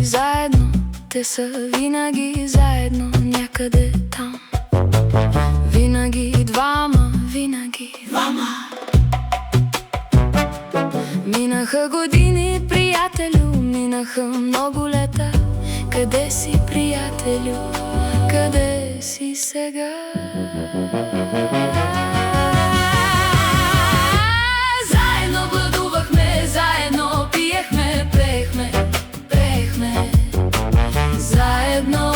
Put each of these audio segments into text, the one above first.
заедно, те са винаги заедно, някъде там. Винаги двама, винаги двама. Минаха години, приятелю, минаха много лета. Къде си, приятелю, къде си сега? Заедно гладувахме, заедно пиехме, пеехме, заедно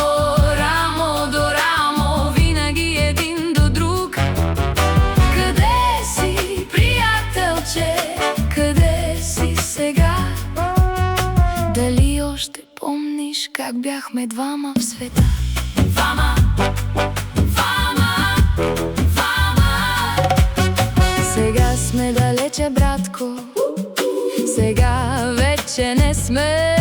рамо до рамо, винаги един до друг. Къде си, приятелче, къде си сега? Дали още помниш как бяхме двама в света? Двама, двама, двама. Сега сме далече, братко, сега вече не сме.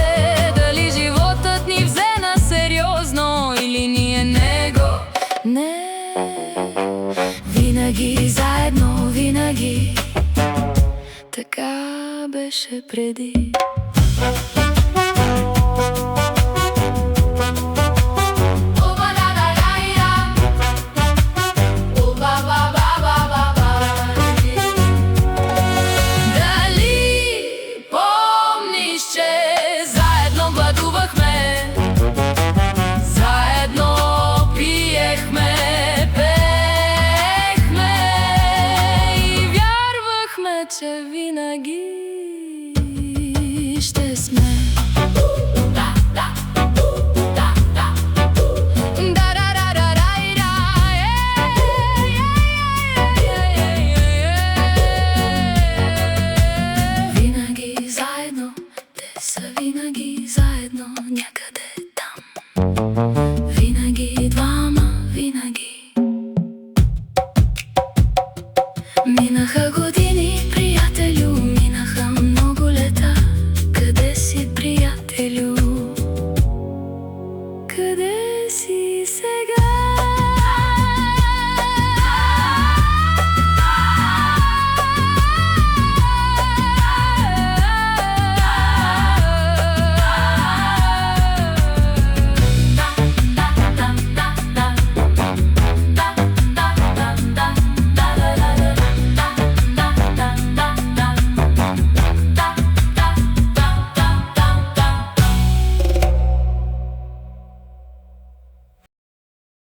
Дали животът ни взе на сериозно или ние него? Не, винаги заедно, винаги. Така беше преди.